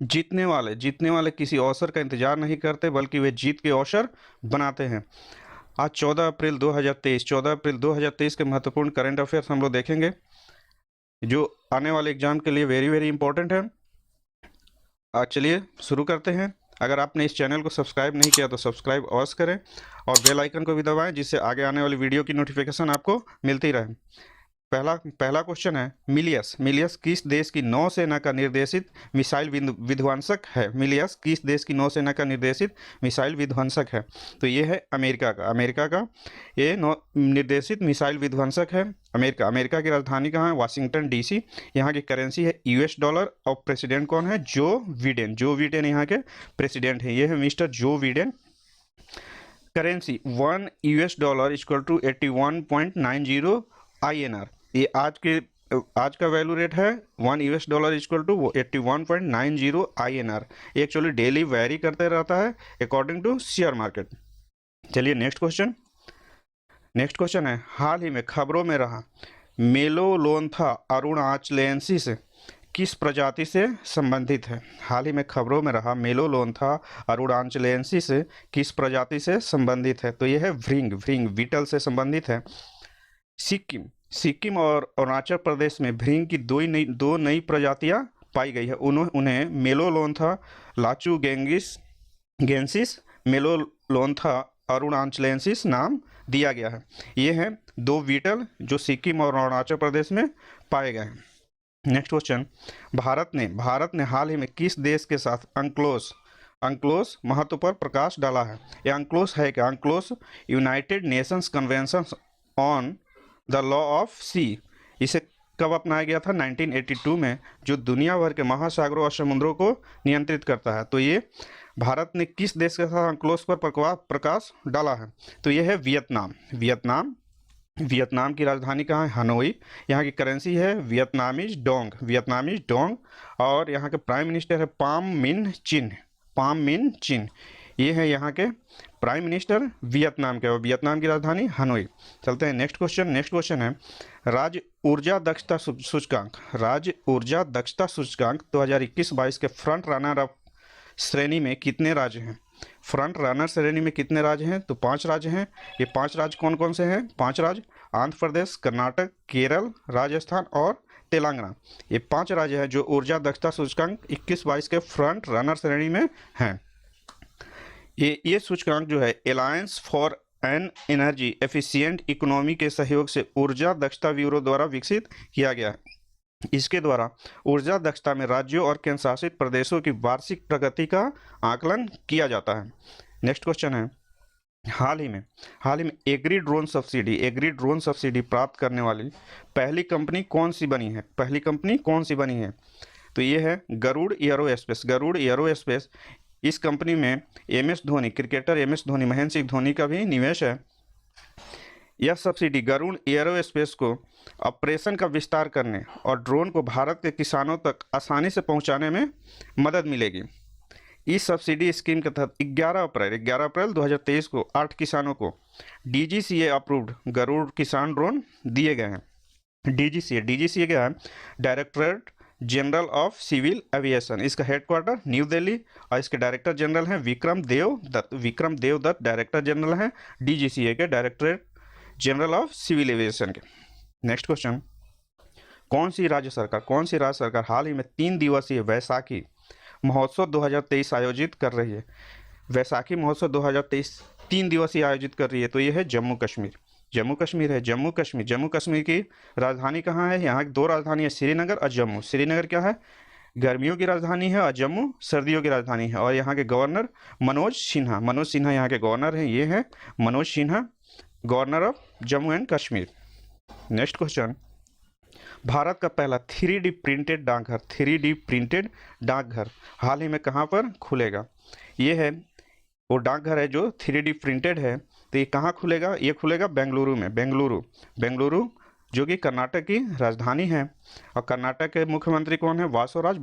जीतने वाले किसी अवसर का इंतजार नहीं करते बल्कि वे जीत के अवसर बनाते हैं। आज 14 अप्रैल 2023 के महत्वपूर्ण करंट अफेयर्स हम लोग देखेंगे, जो आने वाले एग्जाम के लिए वेरी वेरी इंपॉर्टेंट है। आज चलिए शुरू करते हैं। अगर आपने इस चैनल को सब्सक्राइब नहीं किया तो सब्सक्राइब अवश्य करें और बेल आइकन को भी दबाएं, जिससे आगे आने वाली वीडियो की नोटिफिकेशन आपको मिलती रहे। पहला क्वेश्चन है, मिलियस किस देश की नौसेना का निर्देशित मिसाइल विध्वंसक है? मिलियस किस देश की नौसेना का निर्देशित मिसाइल विध्वंसक है? तो ये है अमेरिका का ये निर्देशित मिसाइल विध्वंसक है। अमेरिका की राजधानी कहाँ है? Washington DC. यहाँ की करेंसी है यूएस डॉलर और प्रेसिडेंट कौन है? जो बिडेन यहाँ के प्रेसिडेंट है। ये है mister Joe Biden. Currency $1 equal to 81.90 INR। ये आज का वैल्यू रेट है $1 equal to 81.90 INR। Actually daily vary करते रहता है अकॉर्डिंग टू शेयर मार्केट। चलिए नेक्स्ट क्वेश्चन है, हाल ही में खबरों में रहा मेलोलोन्था अरुणाचलेंसिस किस प्रजाति से संबंधित है? हाल ही में खबरों में रहा मेलोलोन्था अरुणाचलेंसिस किस प्रजाति से संबंधित है? तो यह है भृंग बीटल से संबंधित है। सिक्किम और अरुणाचल प्रदेश में भृंग की दो नई प्रजातियां पाई गई है। उन्हें मेलोलोन्था लाचुगेंसिस मेलोलोन्था अरुणाचलेंसिस नाम दिया गया है। ये हैं दो बीटल जो सिक्किम और अरुणाचल प्रदेश में पाए गए हैं। नेक्स्ट क्वेश्चन, भारत ने हाल ही में किस देश के साथ अंक्लोस महत्व पर प्रकाश डाला है? यह अंक्लोस है क्या? UNCLOS united nations convention on the law of sea. इसे कब अपनाया गया था? 1982 में, जो दुनिया भर के महासागरों और समुद्रों को नियंत्रित करता है। तो ये भारत ने किस देश के साथ अंक्लोस पर प्रकाश डाला है? तो ये है वियतनाम की राजधानी कहाँ है? हनोई। यहाँ की करेंसी है वियतनामीज डोंग और यहाँ के प्राइम मिनिस्टर है पाम मिन चिन। ये है यहाँ के प्राइम मिनिस्टर वियतनाम के, और वियतनाम की राजधानी हनोई। चलते हैं नेक्स्ट क्वेश्चन है, राज्य ऊर्जा दक्षता सूचकांक 2021-22 के फ्रंट रनर अप श्रेणी में कितने राज्य हैं? फ्रंट रनर श्रेणी में कितने राज्य हैं? तो 5 राज्य हैं। ये 5 राज्य कौन कौन से हैं? 5 राज्य आंध्र प्रदेश, कर्नाटक, केरल, राजस्थान और तेलंगाना। ये 5 राज्य हैं जो ऊर्जा दक्षता सूचकांक 21-22 के फ्रंट रनर श्रेणी में हैं। ये सूचकांक जो है alliance for an energy efficient economy के सहयोग से ऊर्जा दक्षता ब्यूरो द्वारा विकसित किया गया है। इसके द्वारा ऊर्जा दक्षता में राज्यों और केंद्र शासित प्रदेशों की वार्षिक प्रगति का आकलन किया जाता है। नेक्स्ट क्वेश्चन है, हाल ही में एग्री ड्रोन सब्सिडी प्राप्त करने वाली पहली कंपनी कौन सी बनी है? तो ये है गरुड़ एरोस्पेस। इस कंपनी में क्रिकेटर MS धोनी, महेंद्र सिंह धोनी का भी निवेश है। यह सब्सिडी गरुड़ एरोस्पेस को ऑपरेशन का विस्तार करने और ड्रोन को भारत के किसानों तक आसानी से पहुंचाने में मदद मिलेगी। इस सब्सिडी स्कीम के तहत 11 अप्रैल 2023 को 8 किसानों को DGCA अप्रूव्ड गरुड़ किसान ड्रोन दिए गए हैं। DGCA क्या है? Directorate general of civil aviation. इसका हेडक्वार्टर न्यू दिल्ली और इसके डायरेक्टर जनरल हैं विक्रम देव दत्त डायरेक्टर जनरल हैं DGCA के, directorate general of civil aviation के। नेक्स्ट क्वेश्चन, कौन सी राज्य सरकार हाल ही में 3 दिवसीय वैसाखी महोत्सव 2023 आयोजित कर रही है? वैसाखी महोत्सव 2023 3 दिवसीय आयोजित कर रही है। तो ये है जम्मू कश्मीर है। जम्मू कश्मीर की राजधानी कहाँ है? यहाँ की 2 राजधानी है, श्रीनगर और जम्मू। श्रीनगर क्या है? गर्मियों की राजधानी है और जम्मू सर्दियों की राजधानी है। और यहाँ के गवर्नर मनोज सिन्हा यहाँ के गवर्नर हैं। ये है Manoj Sinha, governor of Jammu and Kashmir. Next question, Bharat का पहला 3D प्रिंटेड डाकघर हाल ही में कहाँ पर खुलेगा? ये है वो डाकघर है जो 3D प्रिंटेड है। तो ये कहाँ खुलेगा? ये खुलेगा बेंगलुरु में। बेंगलुरु जो कि कर्नाटक की राजधानी है। और कर्नाटक के मुख्यमंत्री कौन है? बासवराज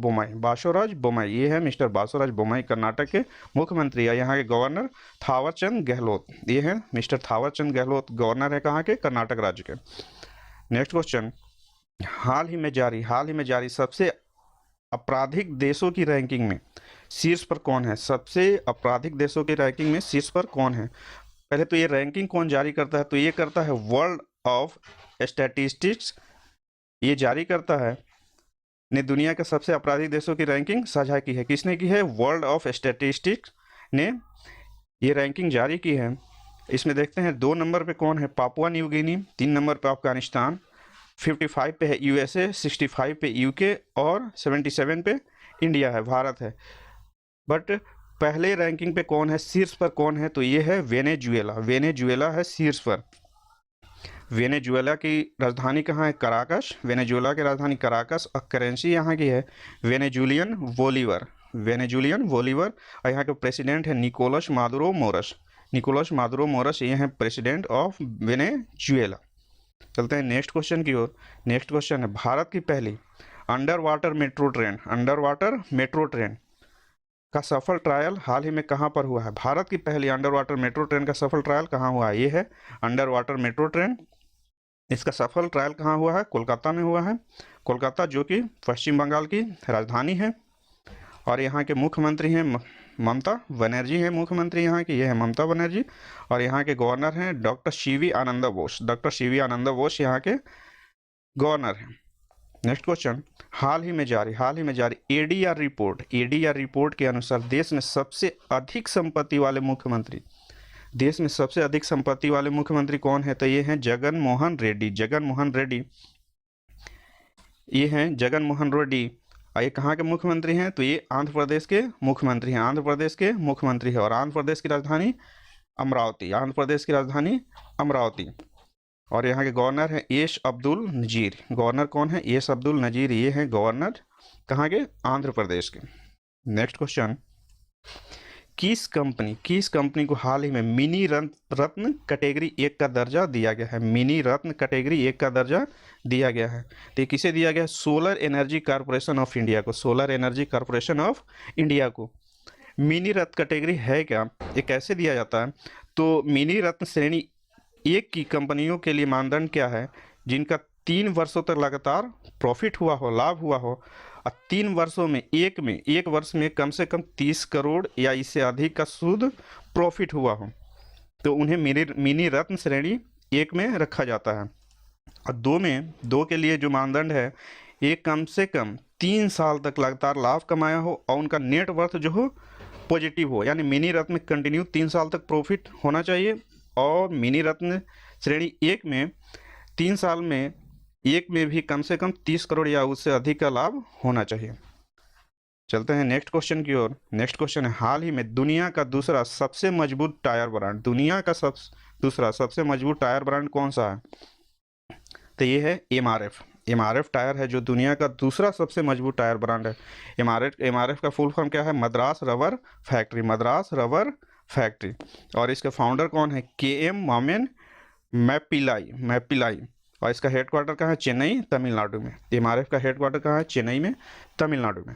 बोम्मई। ये है मिस्टर बासवराज बोम्मई कर्नाटक के मुख्यमंत्री है। यहाँ के गवर्नर थावरचंद गहलोत। ये है मिस्टर थावरचंद गहलोत, गवर्नर है कहाँ के? कर्नाटक राज्य के। नेक्स्ट क्वेश्चन, हाल ही में जारी सबसे आपराधिक देशों की रैंकिंग में शीर्ष पर कौन है? सबसे आपराधिक देशों की रैंकिंग में शीर्ष पर कौन है? पहले तो ये रैंकिंग कौन जारी करता है? तो ये करता है वर्ल्ड ऑफ स्टैटिस्टिक्स, ये जारी करता है, ने दुनिया के सबसे आपराधिक देशों की रैंकिंग साझा की है। किसने की है? वर्ल्ड ऑफ स्टैटिस्टिक्स ने ये रैंकिंग जारी की है। इसमें देखते हैं 2 नंबर पे कौन है? पापुआ न्यू गिनी, 3 नंबर पे अफगानिस्तान, 55 पे है यूएसए, 65 पे यूके और 77 पे इंडिया है, भारत है। बट पहले रैंकिंग पे कौन है? शीर्ष पर कौन है? तो ये है वेनेजुएला। वेनेजुएला है शीर्ष पर। वेनेजुएला की राजधानी कहाँ है? कराकस। वेनेजुएला की राजधानी कराकस और करेंसी यहाँ की है वेनेजुलियन बोलीवर। वेनेजुलियन बोलीवर। और यहाँ के प्रेसिडेंट है Nicolas Maduro Morris. Nicolas Maduro Morris ये हैं प्रेसिडेंट ऑफ वेनेजुएला। चलते हैं नेक्स्ट क्वेश्चन की ओर। नेक्स्ट क्वेश्चन है भारत की पहली under water metro train, under water metro train का सफल ट्रायल हाल ही में कहाँ पर हुआ है? भारत की पहली अंडर वाटर मेट्रो ट्रेन का सफल ट्रायल कहाँ हुआ है? ये है अंडर वाटर मेट्रो ट्रेन। इसका सफल ट्रायल कहाँ हुआ है? कोलकाता में हुआ है। कोलकाता जो कि पश्चिम बंगाल की राजधानी है। और यहाँ के मुख्यमंत्री हैं ममता बनर्जी हैं मुख्यमंत्री यहाँ की, ये है ममता बनर्जी। और यहाँ के गवर्नर हैं डॉक्टर सीवी आनंद बोस। डॉक्टर सीवी आनंद बोस यहाँ के गवर्नर हैं। नेक्स्ट क्वेश्चन, हाल ही में जारी एडीआर रिपोर्ट के अनुसार देश में सबसे अधिक संपत्ति वाले मुख्यमंत्री कौन है? तो ये हैं जगन मोहन रेड्डी। ये हैं जगन मोहन रेड्डी। और ये कहाँ के मुख्यमंत्री हैं? तो ये आंध्र प्रदेश के मुख्यमंत्री हैं। और आंध्र प्रदेश की राजधानी अमरावती। और यहाँ के गवर्नर हैं एस अब्दुल नजीर। गवर्नर कौन है? एस अब्दुल नजीर। ये हैं गवर्नर कहाँ के? आंध्र प्रदेश के। नेक्स्ट क्वेश्चन, किस कंपनी को हाल ही में मिनी रत्न कैटेगरी 1 का दर्जा दिया गया है? मिनी रत्न कैटेगरी 1 का दर्जा दिया गया है। तो ये किसे दिया गया है? Solar energy corporation of India को। मिनी रत्न कैटेगरी है क्या? ये कैसे दिया जाता है? तो मिनी रत्न श्रेणी 1 की कंपनियों के लिए मानदंड क्या है? जिनका 3 वर्षों तक लगातार प्रॉफिट हुआ हो, लाभ हुआ हो, और 3 वर्षों में एक वर्ष में कम से कम 30 करोड़ या इससे अधिक का शुद्ध प्रॉफिट हुआ हो, तो उन्हें मिनी रत्न श्रेणी 1 में रखा जाता है। और 2 के लिए जो मानदंड है, एक कम से कम 3 साल तक लगातार लाभ कमाया हो और उनका नेट वर्थ जो हो पॉजिटिव हो, यानी मिनी रत्न में कंटिन्यू 3 साल तक प्रॉफिट होना चाहिए। और मिनी रत्न श्रेणी 1 में 3 साल में एक में भी कम से कम 30 करोड़ या उससे अधिक का लाभ होना चाहिए। चलते हैं नेक्स्ट क्वेश्चन की ओर। नेक्स्ट क्वेश्चन है, हाल ही में दुनिया का दूसरा सबसे मजबूत टायर ब्रांड कौन सा है? तो ये है एमआरएफ टायर है जो दुनिया का दूसरा सबसे मजबूत टायर ब्रांड है। एमआरएफ का फुल फॉर्म क्या है? Madras rubber factory. और इसके फाउंडर कौन है? केएम मोमेन मैप्पिलाई। और इसका हेडक्वार्टर कहाँ है? चेन्नई, तमिलनाडु में। एमआरएफ का हेडक्वार्टर कहाँ है? चेन्नई में, तमिलनाडु में।